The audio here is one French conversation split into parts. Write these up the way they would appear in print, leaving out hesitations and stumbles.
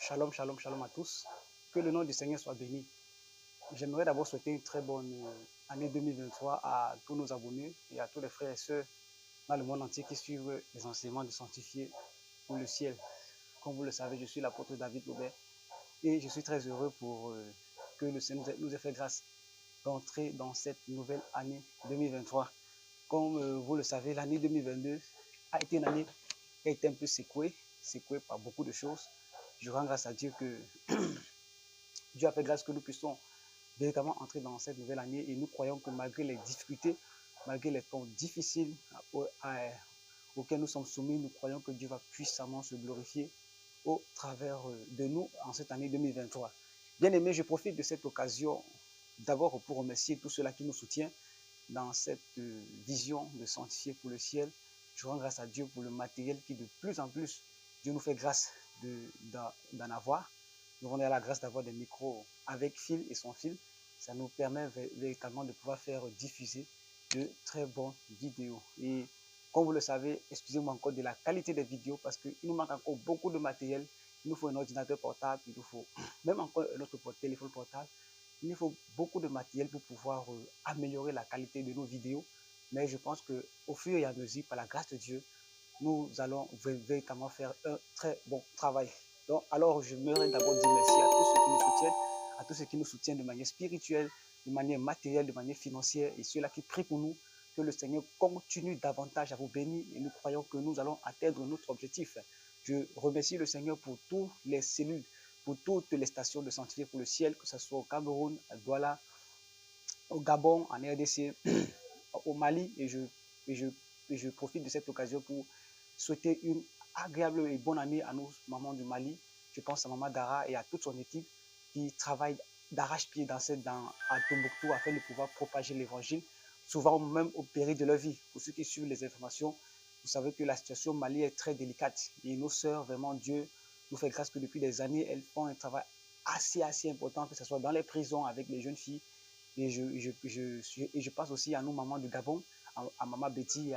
Shalom, shalom, shalom à tous. Que le nom du Seigneur soit béni. J'aimerais d'abord souhaiter une très bonne année 2023 à tous nos abonnés et à tous les frères et sœurs dans le monde entier qui suivent les enseignements de sanctifier pour le ciel. Comme vous le savez, je suis l'apôtre David Lobert et je suis très heureux pour que le Seigneur nous ait fait grâce d'entrer dans cette nouvelle année 2023. Comme vous le savez, l'année 2022 a été une année qui a été un peu secouée par beaucoup de choses. Je rends grâce à Dieu que Dieu a fait grâce que nous puissions véritablement entrer dans cette nouvelle année et nous croyons que malgré les difficultés, malgré les temps difficiles auxquels nous sommes soumis, nous croyons que Dieu va puissamment se glorifier au travers de nous en cette année 2023. Bien aimé, je profite de cette occasion d'abord pour remercier tous ceux-là qui nous soutiennent dans cette vision de sanctifier pour le ciel. Je rends grâce à Dieu pour le matériel qui de plus en plus, Dieu nous fait grâce d'en avoir. Nous avons la grâce d'avoir des micros avec fil et sans fil. Ça nous permet véritablement de pouvoir faire diffuser de très bonnes vidéos. Et comme vous le savez, excusez-moi encore de la qualité des vidéos parce qu'il nous manque encore beaucoup de matériel. Il nous faut un ordinateur portable, il nous faut même encore notre téléphone portable. Il nous faut beaucoup de matériel pour pouvoir améliorer la qualité de nos vidéos. Mais je pense qu'au fur et à mesure, par la grâce de Dieu, nous allons véritablement faire un très bon travail. Donc, alors, je voudrais d'abord dire merci à tous ceux qui nous soutiennent, à tous ceux qui nous soutiennent de manière spirituelle, de manière matérielle, de manière financière, et ceux-là qui prient pour nous, que le Seigneur continue davantage à vous bénir, et nous croyons que nous allons atteindre notre objectif. Je remercie le Seigneur pour toutes les cellules, pour toutes les stations de sanctifier pour le ciel, que ce soit au Cameroun, à Douala, au Gabon, en RDC, au Mali, et je profite de cette occasion pour souhaiter une agréable et bonne année à nos mamans du Mali. Je pense à Maman Dara et à toute son équipe qui travaille d'arrache-pied à Tombouctou afin de pouvoir propager l'évangile, souvent même au péril de leur vie. Pour ceux qui suivent les informations, vous savez que la situation au Mali est très délicate et nos sœurs, vraiment, Dieu nous fait grâce que depuis des années, elles font un travail assez important, que ce soit dans les prisons avec les jeunes filles. Et je passe aussi à nos mamans du Gabon, à Maman Betty et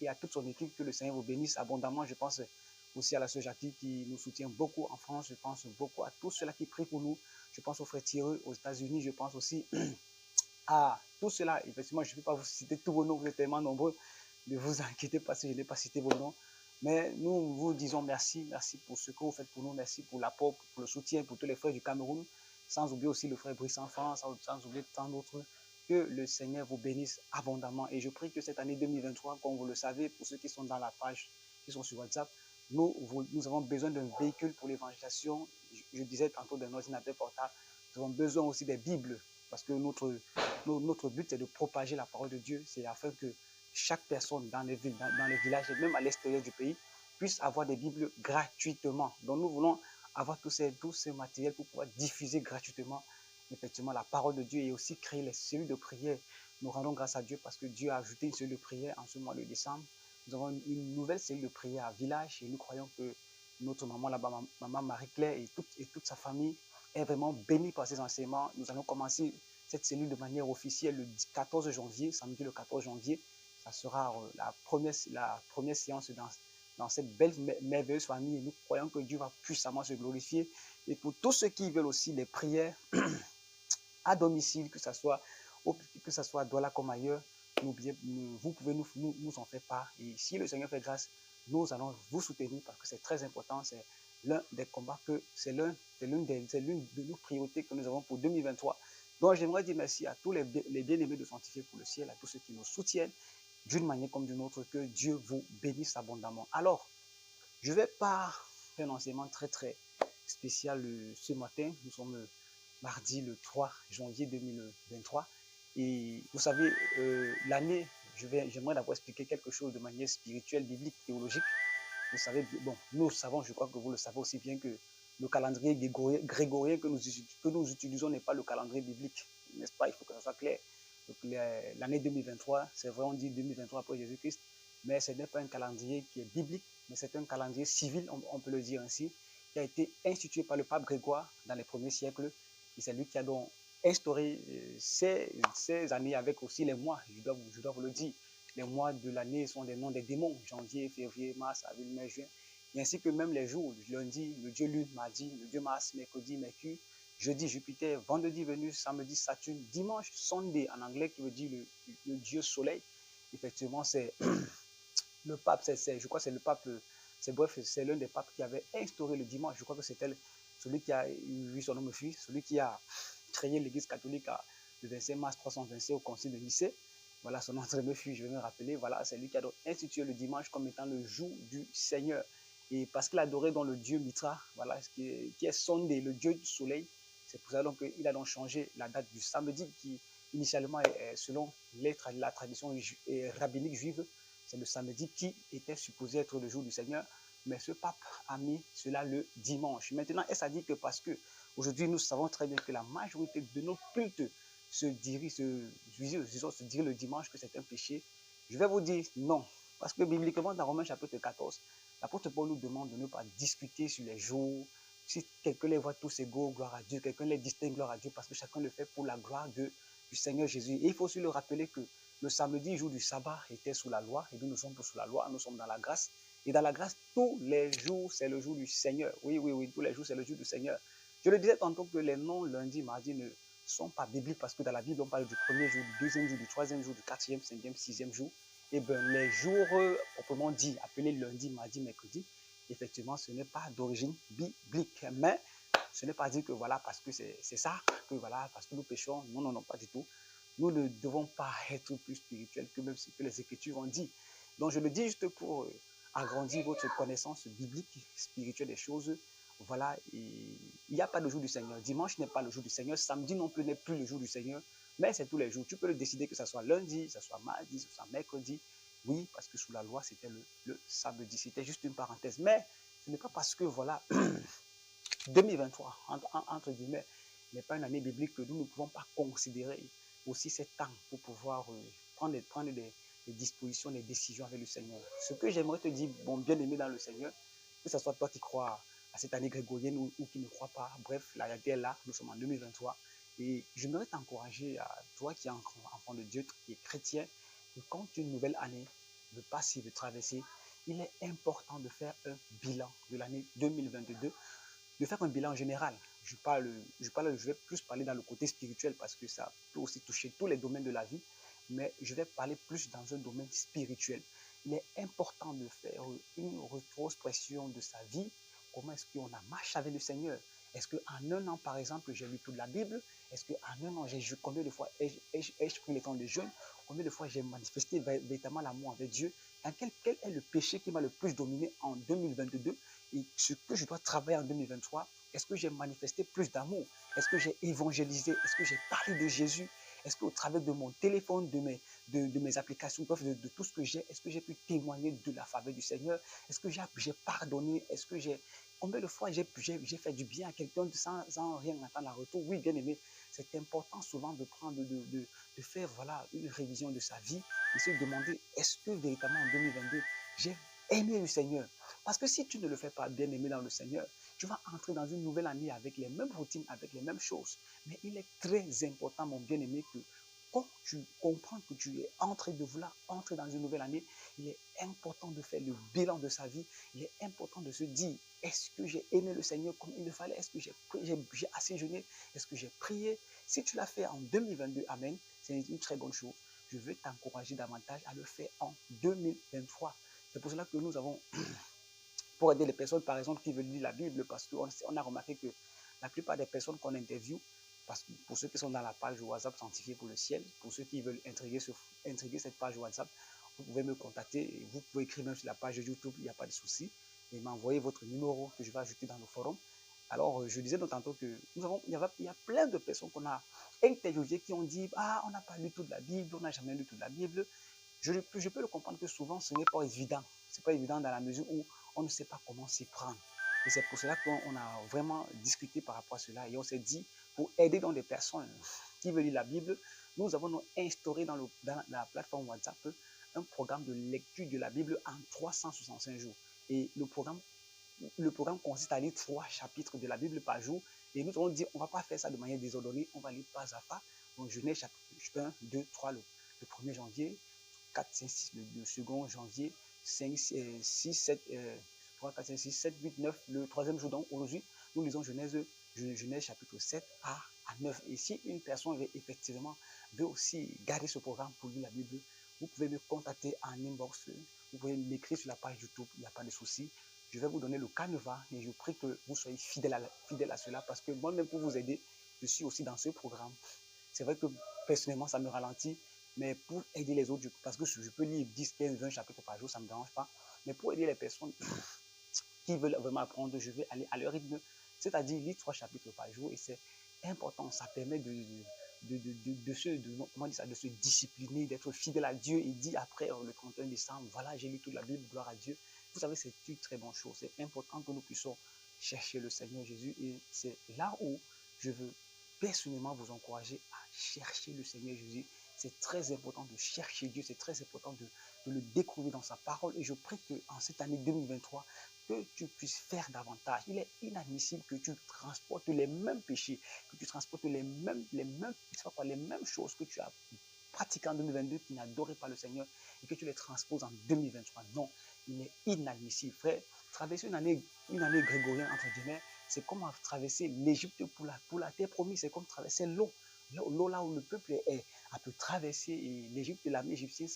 à toute son équipe, que le Seigneur vous bénisse abondamment. Je pense aussi à la sœur Jackie qui nous soutient beaucoup en France. Je pense beaucoup à tous ceux-là qui prient pour nous. Je pense au frère Thierry aux États-Unis. Je pense aussi à tous ceux-là. Effectivement, je ne peux pas vous citer tous vos noms, vous êtes tellement nombreux. Ne vous inquiétez pas si je n'ai pas cité vos noms. Mais nous vous disons merci, merci pour ce que vous faites pour nous, merci pour l'apport, pour le soutien, pour tous les frères du Cameroun, sans oublier aussi le frère Brice Enfant, sans oublier tant d'autres. Que le Seigneur vous bénisse abondamment. Et je prie que cette année 2023, comme vous le savez, pour ceux qui sont dans la page, qui sont sur WhatsApp, nous avons besoin d'un véhicule pour l'évangélisation. Je disais tantôt d'un ordinateur portable. Nous avons besoin aussi des Bibles, parce que notre but, c'est de propager la parole de Dieu. C'est afin que chaque personne dans les villes, dans les villages et même à l'extérieur du pays puisse avoir des Bibles gratuitement. Donc nous voulons avoir tous ces matériels pour pouvoir diffuser gratuitement effectivement la parole de Dieu et aussi créer les cellules de prière. Nous rendons grâce à Dieu parce que Dieu a ajouté une cellule de prière en ce mois de décembre. Nous avons une nouvelle cellule de prière à Village et nous croyons que notre maman là-bas, maman Marie-Claire et toute sa famille est vraiment bénie par ces enseignements. Nous allons commencer cette cellule de manière officielle le 14 janvier, samedi le 14 janvier. Ça sera la première séance dans cette belle, merveilleuse famille. Et nous croyons que Dieu va puissamment se glorifier. Et pour tous ceux qui veulent aussi des prières à domicile, que ce soit à Douala comme ailleurs, vous pouvez nous en faire part. Et si le Seigneur fait grâce, nous allons vous soutenir parce que c'est très important. C'est l'un des combats c'est l'une de nos priorités que nous avons pour 2023. Donc, j'aimerais dire merci à tous les bien-aimés de Sanctifier pour le ciel, à tous ceux qui nous soutiennent d'une manière comme d'une autre. Que Dieu vous bénisse abondamment. Alors, je vais pas faire un enseignement très, très spécial ce matin. Nous sommes mardi le 3 janvier 2023. Et vous savez, l'année, j'aimerais d'abord expliquer quelque chose de manière spirituelle, biblique, théologique. Vous savez, bon, nous savons, je crois que vous le savez aussi bien, que le calendrier grégorien que nous utilisons n'est pas le calendrier biblique, n'est-ce pas? Il faut que ça soit clair. L'année 2023, c'est vrai, on dit 2023 après Jésus-Christ, mais ce n'est pas un calendrier qui est biblique, mais c'est un calendrier civil, on peut le dire ainsi, qui a été institué par le pape Grégoire dans les premiers siècles. Et c'est lui qui a donc instauré ces années avec aussi les mois, je dois vous le dire. Les mois de l'année sont des noms des démons, janvier, février, mars, avril, mai, juin. et ainsi que même les jours, lundi, le dieu Lune, mardi, le dieu Mars, mercredi, Mercure, jeudi, Jupiter, vendredi, Vénus, samedi, Saturne, dimanche, Sunday, en anglais, qui veut dire le dieu Soleil. Effectivement, c'est le pape, je crois que c'est le pape, bref, c'est l'un des papes qui avait instauré le dimanche. Je crois que c'était celui qui a eu son nom me fuit, celui qui a créé l'église catholique le 25 mars 325 au concile de Nicée. Voilà, son nom me fuit, je vais me rappeler. Voilà, c'est lui qui a donc institué le dimanche comme étant le jour du Seigneur. Et parce qu'il adorait dans le dieu Mitra, voilà, qui est Sunday, le dieu du soleil. C'est pour ça qu'il a donc changé la date du samedi qui, initialement, selon la tradition rabbinique juive, c'est le samedi qui était supposé être le jour du Seigneur, mais ce pape a mis cela le dimanche. Maintenant, est-ce à dire que parce que aujourd'hui nous savons très bien que la majorité de nos cultes se dirigent le dimanche, que c'est un péché? Je vais vous dire non, parce que bibliquement dans Romains chapitre 14, l'apôtre Paul nous demande de ne pas discuter sur les jours. Si quelqu'un les voit tous égaux, gloire à Dieu, quelqu'un les distingue, gloire à Dieu, parce que chacun le fait pour la gloire du Seigneur Jésus. Et il faut aussi le rappeler que le samedi, jour du sabbat, était sous la loi, et nous ne sommes pas sous la loi, nous sommes dans la grâce. Et dans la grâce, tous les jours, c'est le jour du Seigneur. Oui, oui, oui, tous les jours, c'est le jour du Seigneur. Je le disais tantôt que les noms lundi, mardi ne sont pas bibliques parce que dans la Bible, on parle du premier jour, du deuxième jour, du troisième jour, du quatrième, cinquième, sixième jour. Et bien, les jours proprement dit, appelés lundi, mardi, mercredi, effectivement, ce n'est pas d'origine biblique. Mais ce n'est pas dit que voilà, parce que c'est ça, que voilà, parce que nous péchons. Non, non, non, pas du tout. Nous ne devons pas être plus spirituels que même ce que les Écritures ont dit. Donc, je le dis juste pour agrandir votre connaissance biblique, spirituelle des choses. Voilà, il n'y a pas de jour du Seigneur. Dimanche n'est pas le jour du Seigneur. Samedi non plus n'est plus le jour du Seigneur. Mais c'est tous les jours. Tu peux le décider que ce soit lundi, que ce soit mardi, que ce soit mercredi. Oui, parce que sous la loi, c'était le samedi. C'était juste une parenthèse. Mais ce n'est pas parce que, voilà, 2023, entre guillemets, n'est pas une année biblique que nous ne pouvons pas considérer aussi cet temps pour pouvoir prendre des dispositions, des décisions avec le Seigneur. Ce que j'aimerais te dire, bon bien-aimé dans le Seigneur, que ce soit toi qui crois à cette année grégorienne ou qui ne crois pas, bref, la réalité est là, nous sommes en 2023. Et j'aimerais t'encourager, à toi qui es enfant de Dieu, qui est chrétien, que quand une nouvelle année veut passer, veut traverser, il est important de faire un bilan de l'année 2022, de faire un bilan général. Je vais plus parler dans le côté spirituel parce que ça peut aussi toucher tous les domaines de la vie, mais je vais parler plus dans un domaine spirituel. Il est important de faire une rétrospection de sa vie. Comment est-ce qu'on a marché avec le Seigneur? Est-ce qu'en un an, par exemple, j'ai lu toute la Bible? Est-ce qu'en un an, combien de fois ai-je pris le temps de jeûne? Combien de fois j'ai manifesté véritablement l'amour avec Dieu? Quel est le péché qui m'a le plus dominé en 2022? Et ce que je dois travailler en 2023, est-ce que j'ai manifesté plus d'amour? Est-ce que j'ai évangélisé? Est-ce que j'ai parlé de Jésus? Est-ce qu'au travers de mon téléphone, de mes applications, de tout ce que j'ai, est-ce que j'ai pu témoigner de la faveur du Seigneur? Est-ce que j'ai pardonné? Est-ce que combien de fois j'ai fait du bien à quelqu'un sans rien attendre en retour? Oui, bien aimé, c'est important souvent de faire voilà, une révision de sa vie et se demander, est-ce que véritablement en 2022, j'ai aimé le Seigneur? Parce que si tu ne le fais pas bien aimé dans le Seigneur, tu vas entrer dans une nouvelle année avec les mêmes routines, avec les mêmes choses. Mais il est très important, mon bien-aimé, que quand tu comprends que tu es en train de vouloir entrer dans une nouvelle année, il est important de faire le bilan de sa vie. Il est important de se dire, est-ce que j'ai aimé le Seigneur comme il le fallait? Est-ce que j'ai assez jeûné? Est-ce que j'ai prié? Si tu l'as fait en 2022, amen, c'est une très bonne chose. Je veux t'encourager davantage à le faire en 2023. C'est pour cela que nous avons pour aider les personnes, par exemple, qui veulent lire la Bible, parce qu'on a remarqué que la plupart des personnes qu'on interviewe, parce que pour ceux qui sont dans la page WhatsApp Sanctifié pour le ciel, pour ceux qui veulent intégrer cette page WhatsApp, vous pouvez me contacter. Vous pouvez écrire même sur la page YouTube, il n'y a pas de souci, et m'envoyer votre numéro que je vais ajouter dans le forum. Alors, je disais tantôt que il y a plein de personnes qu'on a interviewées qui ont dit, ah, on n'a pas lu toute la Bible, on n'a jamais lu toute la Bible. Je peux le comprendre que souvent, ce n'est pas évident. Ce n'est pas évident dans la mesure où on ne sait pas comment s'y prendre. Et c'est pour cela qu'on a vraiment discuté par rapport à cela. Et on s'est dit, pour aider dans des personnes qui veulent lire la Bible, nous avons instauré dans la plateforme WhatsApp un programme de lecture de la Bible en 365 jours. Et le programme consiste à lire 3 chapitres de la Bible par jour. Et nous avons dit, on ne va pas faire ça de manière désordonnée, on va lire pas à pas. Donc, je n'ai chapitre 1, 2, 3 le 1er janvier, 4, 5, 6 le 2 janvier, 5, 6, 7, 3, 4, 5, 6, 7, 8, 9, le troisième jour. Donc aujourd'hui, nous lisons Genèse chapitre 7 à 9. Et si une personne effectivement veut aussi garder ce programme pour lire la Bible, vous pouvez me contacter en inbox, vous pouvez m'écrire sur la page YouTube, il n'y a pas de souci. Je vais vous donner le canevas et je prie que vous soyez fidèles à cela parce que moi-même, pour vous aider, je suis aussi dans ce programme. C'est vrai que personnellement, ça me ralentit, mais pour aider les autres, parce que je peux lire 10, 15, 20 chapitres par jour, ça ne me dérange pas. Mais pour aider les personnes qui veulent vraiment apprendre, je vais aller à leur rythme, c'est-à-dire lire 3 chapitres par jour et c'est important, ça permet de se discipliner, d'être fidèle à Dieu et dit après le 31 décembre, voilà, j'ai lu toute la Bible, gloire à Dieu. Vous savez, c'est une très bonne chose. C'est important que nous puissions chercher le Seigneur Jésus et c'est là où je veux personnellement vous encourager à chercher le Seigneur Jésus. C'est très important de chercher Dieu, c'est très important de le découvrir dans sa parole et je prie qu'en cette année 2023, que tu puisses faire davantage. Il est inadmissible que tu transportes les mêmes péchés, que tu transportes les mêmes choses que tu as pratiquées en 2022, qui n'adoraient pas le Seigneur, et que tu les transposes en 2023. Non, il est inadmissible. Frère, traverser une année grégorienne, entre guillemets, c'est comme traverser l'Égypte pour la terre promise, c'est comme traverser l'eau. L'eau là où le peuple a pu traverser, et l'Égypte, l'armée égyptienne,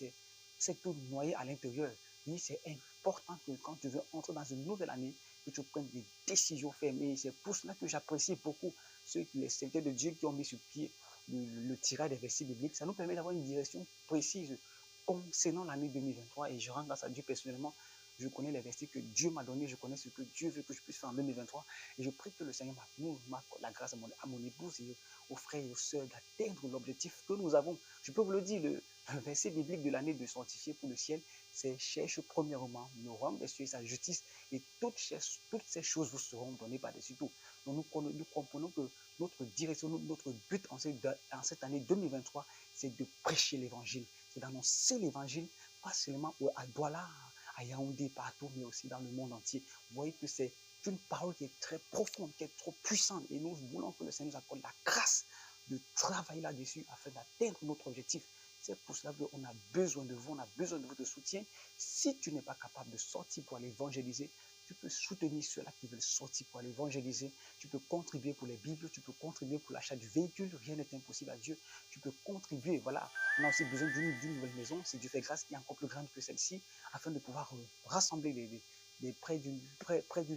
c'est tout noyé à l'intérieur. Oui, c'est important que quand tu veux entrer dans une nouvelle année, que tu prennes des décisions fermes. Et c'est pour cela que j'apprécie beaucoup les serviteurs de Dieu qui ont mis sur pied le tirage des versets bibliques. Ça nous permet d'avoir une direction précise concernant l'année 2023. Et je rends grâce à Dieu personnellement. Je connais les versets que Dieu m'a donnés. Je connais ce que Dieu veut que je puisse faire en 2023. Et je prie que le Seigneur m'accorde la grâce à mon épouse et aux frères et aux sœurs d'atteindre l'objectif que nous avons. Je peux vous le dire, le verset biblique de l'année de sanctifier pour le ciel, c'est cherche premièrement le royaume des cieux et sa justice, et toutes ces choses vous seront données par-dessus tout. Donc nous comprenons que notre direction, notre but en cette année 2023, c'est de prêcher l'évangile, c'est d'annoncer l'évangile, pas seulement à Douala, à Yaoundé, partout, mais aussi dans le monde entier. Vous voyez que c'est une parole qui est très profonde, qui est trop puissante, et nous voulons que le Seigneur nous accorde la grâce de travailler là-dessus afin d'atteindre notre objectif. C'est pour cela qu'on a besoin de vous, on a besoin de votre soutien. Si tu n'es pas capable de sortir pour aller évangéliser, tu peux soutenir ceux-là qui veulent sortir pour aller évangéliser. Tu peux contribuer pour les Bibles, tu peux contribuer pour l'achat du véhicule. Rien n'est impossible à Dieu. Tu peux contribuer. Voilà, on a aussi besoin d'une nouvelle maison. Si Dieu fait grâce, qui est encore plus grande que celle-ci, afin de pouvoir rassembler près d'une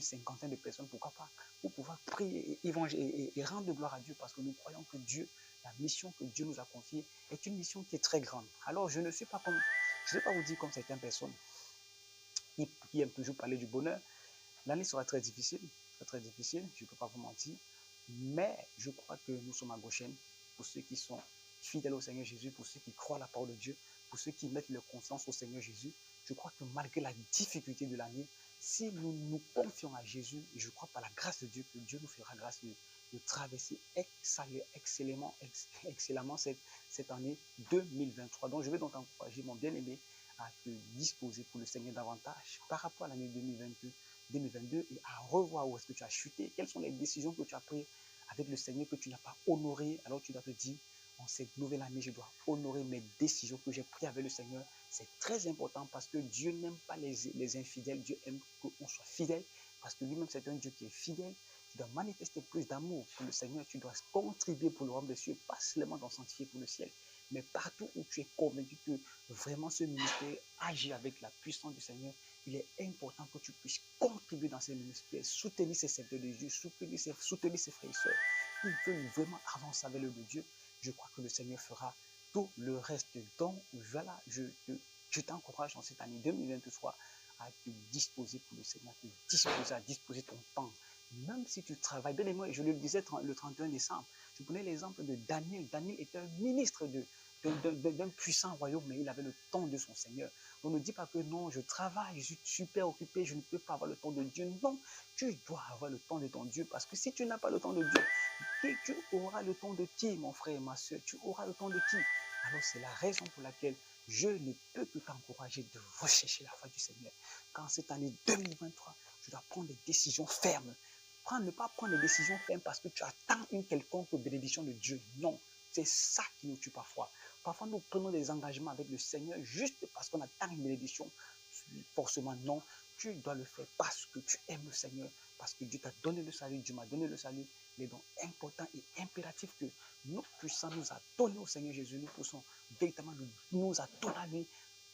cinquantaine de personnes, pourquoi pas, pour pouvoir prier et rendre gloire à Dieu, parce que nous croyons que Dieu, la mission que Dieu nous a confiée, est une mission qui est très grande. Alors, je ne vais pas vous dire comme certaines personnes qui aiment toujours parler du bonheur. L'année sera très difficile, je ne peux pas vous mentir, mais je crois que nous sommes à Goshen pour ceux qui sont fidèles au Seigneur Jésus, pour ceux qui croient à la parole de Dieu, pour ceux qui mettent leur confiance au Seigneur Jésus. Je crois que malgré la difficulté de l'année, si nous nous confions à Jésus, et je crois par la grâce de Dieu que Dieu nous fera grâce de traverser excellemment cette année 2023. Donc je vais donc encourager mon bien-aimé à te disposer pour le Seigneur davantage par rapport à l'année 2022 et à revoir où est-ce que tu as chuté, quelles sont les décisions que tu as prises avec le Seigneur que tu n'as pas honorées. Alors tu dois te dire, en cette nouvelle année, je dois honorer mes décisions que j'ai prises avec le Seigneur. C'est très important parce que Dieu n'aime pas les infidèles. Dieu aime qu'on soit fidèle parce que lui-même, c'est un Dieu qui est fidèle. Tu dois manifester plus d'amour pour le Seigneur. Tu dois contribuer pour le royaume des cieux, pas seulement dans sanctifier pour le ciel, mais partout où tu es convaincu que vraiment ce ministère agit avec la puissance du Seigneur, il est important que tu puisses contribuer dans ces ministères, soutenir ces serviteurs de Dieu, soutenir ses frères et sœurs qui veulent vraiment avancer avec le de Dieu. Je crois que le Seigneur fera tout le reste. Donc voilà, je t'encourage en cette année 2023 à te disposer pour le Seigneur, à disposer ton temps. Même si tu travailles, bien aimé, je le disais le 31 décembre, je prenais l'exemple de Daniel. Daniel était un ministre d'un puissant royaume, mais il avait le temps de son Seigneur. On ne dit pas que non, je travaille, je suis super occupé, je ne peux pas avoir le temps de Dieu. Non, tu dois avoir le temps de ton Dieu, parce que si tu n'as pas le temps de Dieu, tu auras le temps de qui, mon frère et ma soeur? Tu auras le temps de qui? Alors c'est la raison pour laquelle je ne peux que t'encourager de rechercher la foi du Seigneur. Quand cette année 2023, tu dois prendre des décisions fermes. Ne pas prendre des décisions fermes parce que tu attends une quelconque bénédiction de Dieu. Non, c'est ça qui nous tue parfois. Parfois, nous prenons des engagements avec le Seigneur juste parce qu'on attend une bénédiction forcément. Non, tu dois le faire parce que tu aimes le Seigneur, parce que Dieu t'a donné le salut, Dieu m'a donné le salut. Il est donc important et impératif que nous puissions nous adonner au Seigneur Jésus, nous puissions véritablement nous adonner à lui,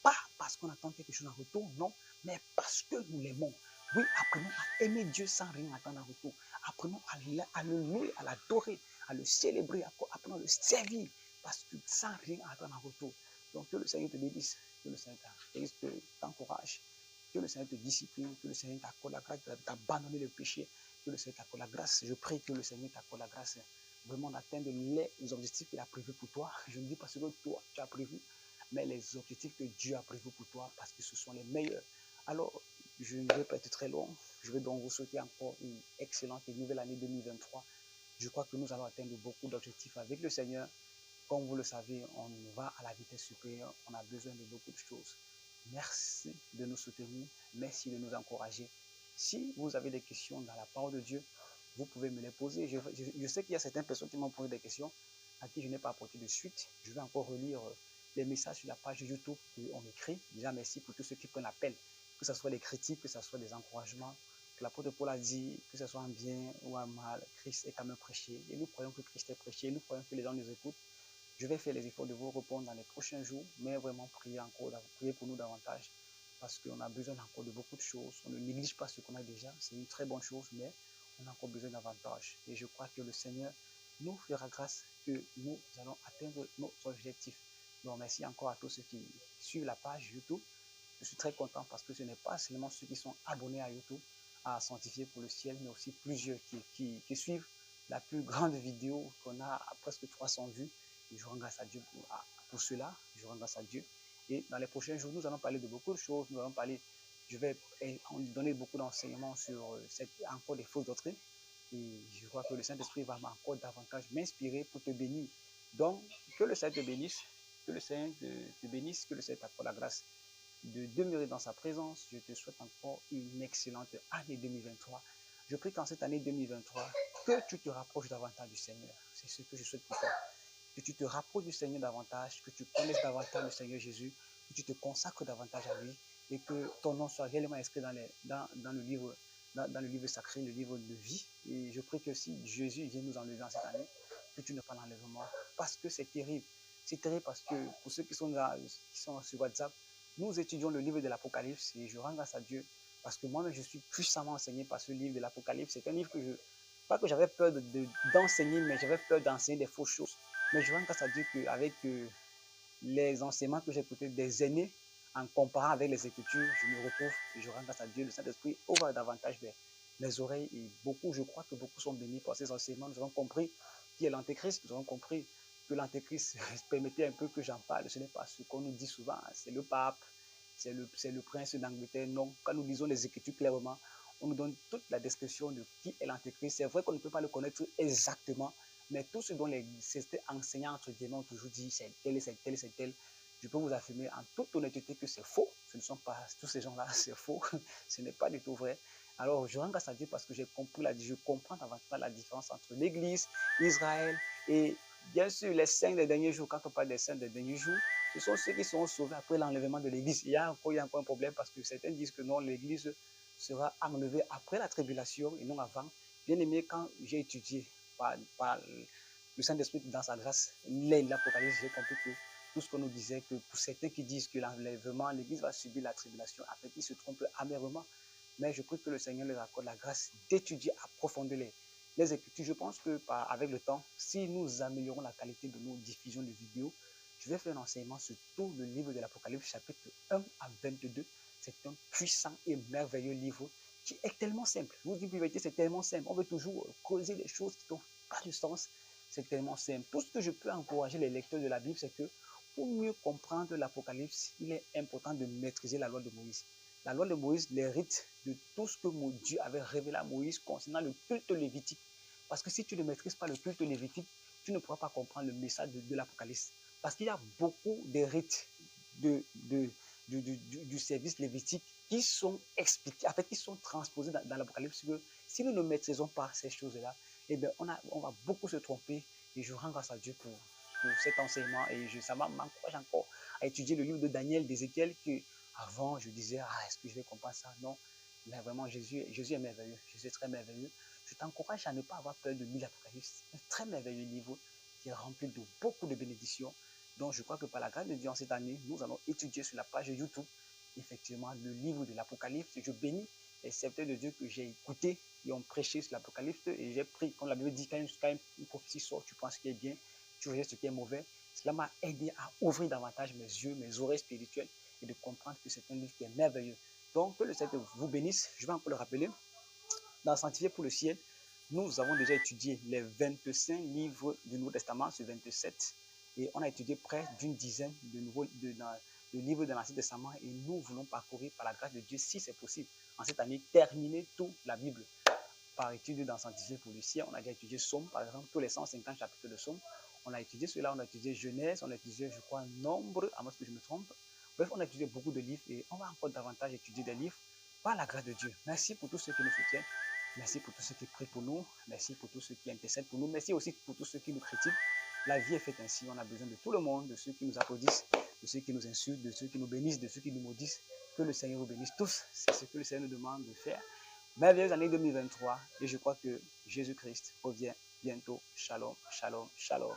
pas parce qu'on attend quelque chose en retour, non, mais parce que nous l'aimons. Oui, apprenons à aimer Dieu sans rien attendre en retour. Apprenons à le louer, à l'adorer, à le célébrer, apprenons à le servir, parce que sans rien attendre en retour. Donc que le Seigneur te bénisse, que le Seigneur t'encourage, que le Seigneur te discipline, que le Seigneur t'accorde la grâce d'abandonner le péché, que le Seigneur t'accorde la grâce. Je prie que le Seigneur t'accorde la grâce vraiment d'atteindre les objectifs qu'il a prévus pour toi. Je ne dis pas ce que toi tu as prévu, mais les objectifs que Dieu a prévus pour toi, parce que ce sont les meilleurs. Alors, je ne vais pas être très long. Je vais donc vous souhaiter encore une excellente et nouvelle année 2023. Je crois que nous allons atteindre beaucoup d'objectifs avec le Seigneur. Comme vous le savez, on va à la vitesse supérieure. On a besoin de beaucoup de choses. Merci de nous soutenir. Merci de nous encourager. Si vous avez des questions dans la parole de Dieu, vous pouvez me les poser. Je sais qu'il y a certaines personnes qui m'ont posé des questions à qui je n'ai pas apporté de suite. Je vais encore relire les messages sur la page YouTube qu'on m'écrit. Déjà, merci pour tous ceux qui prennent l'appel, que ce soit des critiques, que ce soit des encouragements. Que l'apôtre Paul a dit, que ce soit en bien ou en mal, Christ est quand même prêché. Et nous croyons que Christ est prêché. Nous croyons que les gens nous écoutent. Je vais faire les efforts de vous répondre dans les prochains jours, mais vraiment priez pour nous davantage, parce qu'on a besoin encore de beaucoup de choses. On ne néglige pas ce qu'on a déjà, c'est une très bonne chose, mais on a encore besoin davantage. Et je crois que le Seigneur nous fera grâce que nous allons atteindre nos objectifs. Donc merci encore à tous ceux qui suivent la page YouTube. Je suis très content parce que ce n'est pas seulement ceux qui sont abonnés à YouTube, à Sanctifier pour le ciel, mais aussi plusieurs qui suivent la plus grande vidéo qu'on a à presque 300 vues. Et je rends grâce à Dieu pour cela. Je rends grâce à Dieu. Et dans les prochains jours, nous allons parler de beaucoup de choses. Nous allons parler, je vais donner beaucoup d'enseignements sur encore des fausses doctrines. Et je crois que le Saint-Esprit va encore davantage m'inspirer pour te bénir. Donc, que le Seigneur te bénisse, que le Seigneur te bénisse, que le Seigneur t'accorde la grâce de demeurer dans sa présence. Je te souhaite encore une excellente année 2023. Je prie qu'en cette année 2023, que tu te rapproches davantage du Seigneur. C'est ce que je souhaite pour toi. Que tu te rapproches du Seigneur davantage, que tu connaisses davantage le Seigneur Jésus, que tu te consacres davantage à lui et que ton nom soit réellement inscrit dans le livre sacré, le livre de vie. Et je prie que si Jésus vient nous enlever en cette année, que tu ne pas l'enlèvement, parce que c'est terrible. C'est terrible parce que pour ceux qui sont là, qui sont sur WhatsApp, nous étudions le livre de l'Apocalypse et je rends grâce à Dieu parce que moi-même je suis puissamment enseigné par ce livre de l'Apocalypse. C'est un livre que pas que j'avais peur d'enseigner, mais j'avais peur d'enseigner des fausses choses. Mais je rends grâce à Dieu qu'avec les enseignements que j'ai écoutés des années, en comparant avec les Écritures, je me retrouve et je rends grâce à Dieu. Le Saint-Esprit ouvre davantage mes oreilles et je crois que beaucoup sont bénis par ces enseignements. Nous avons compris qui est l'Antéchrist, nous avons compris que l'Antéchrist, permettez un peu que j'en parle, ce n'est pas ce qu'on nous dit souvent, c'est le pape, c'est le prince d'Angleterre. Non, quand nous lisons les Écritures clairement, on nous donne toute la description de qui est l'Antéchrist. C'est vrai qu'on ne peut pas le connaître exactement, mais tout ce dont les enseignants entre guillemets ont toujours dit, c'est tel, c'est tel, c'est tel, je peux vous affirmer en toute honnêteté que c'est faux. Ce ne sont pas tous ces gens-là, c'est faux. Ce n'est pas du tout vrai. Alors, je rends grâce à Dieu parce que j'ai compris, je comprends davantage la différence entre l'Église, Israël et bien sûr les saints des derniers jours. Quand on parle des saints des derniers jours, ce sont ceux qui seront sauvés après l'enlèvement de l'Église. Il y a encore un problème parce que certains disent que non, l'Église sera enlevée après la tribulation et non avant. Bien aimé, quand j'ai étudié par le Saint-Esprit dans sa grâce, l'Apocalypse, j'ai compris que tout ce qu'on nous disait, que pour certains qui disent que l'enlèvement, l'Église va subir la tribulation, après ils se trompent amèrement. Mais je prie que le Seigneur leur accorde la grâce d'étudier à profondeur les Écritures. Je pense que avec le temps, si nous améliorons la qualité de nos diffusions de vidéos, je vais faire un enseignement sur tout le livre de l'Apocalypse, chapitre 1 à 22. C'est un puissant et merveilleux livre qui est tellement simple. Je vous dis, vérité, c'est tellement simple. On veut toujours creuser des choses qui n'ont pas de sens. C'est tellement simple. Tout ce que je peux encourager les lecteurs de la Bible, c'est que pour mieux comprendre l'Apocalypse, il est important de maîtriser la loi de Moïse. La loi de Moïse, les rites de tout ce que Dieu avait révélé à Moïse concernant le culte lévitique. Parce que si tu ne maîtrises pas le culte lévitique, tu ne pourras pas comprendre le message de l'Apocalypse. Parce qu'il y a beaucoup de rites du service lévitique qui sont expliqués, en fait, qui sont transposés dans l'Apocalypse. Si nous ne maîtrisons pas ces choses-là, eh bien, on va beaucoup se tromper. Et je rends grâce à Dieu pour cet enseignement. Et ça m'encourage encore à étudier le livre de Daniel, d'Ézéchiel, que Avant, je disais, est-ce que je vais comprendre ça? Non. Mais vraiment, Jésus est merveilleux. Jésus est très merveilleux. Je t'encourage à ne pas avoir peur de lire l'Apocalypse. C'est un très merveilleux livre qui est rempli de beaucoup de bénédictions. Donc, je crois que par la grâce de Dieu, en cette année, nous allons étudier sur la page YouTube, effectivement, le livre de l'Apocalypse. Je bénis les serviteurs de Dieu que j'ai écoutés, qui ont prêché sur l'Apocalypse. Et j'ai pris, comme la Bible dit, quand une prophétie sort, tu penses ce qui est bien, tu rejettes ce qui est mauvais. Cela m'a aidé à ouvrir davantage mes yeux, mes oreilles spirituelles et de comprendre que c'est un livre qui est merveilleux. Donc, que le Seigneur vous bénisse. Je vais encore le rappeler. Dans Sanctifié pour le ciel, nous avons déjà étudié les 25 livres du Nouveau Testament sur 27 et on a étudié près d'une dizaine de livres de l'Ancien Testament et nous voulons parcourir par la grâce de Dieu, si c'est possible, en cette année, terminer toute la Bible par étude dans Sanctifié pour le ciel. On a déjà étudié Somme, par exemple, tous les 150 chapitres de Somme. On a étudié cela, on a étudié Genèse, on a étudié, je crois, Nombre, à moins que je me trompe. Bref, on a étudié beaucoup de livres et on va encore davantage étudier des livres par la grâce de Dieu. Merci pour tous ceux qui nous soutiennent. Merci pour tous ceux qui prient pour nous. Merci pour tous ceux qui intercèdent pour nous. Merci aussi pour tous ceux qui nous critiquent. La vie est faite ainsi. On a besoin de tout le monde, de ceux qui nous applaudissent, de ceux qui nous insultent, de ceux qui nous bénissent, de ceux qui nous maudissent. Que le Seigneur vous bénisse tous. C'est ce que le Seigneur nous demande de faire. Merveilleuse année 2023 et je crois que Jésus-Christ revient bientôt. Shalom, shalom, shalom.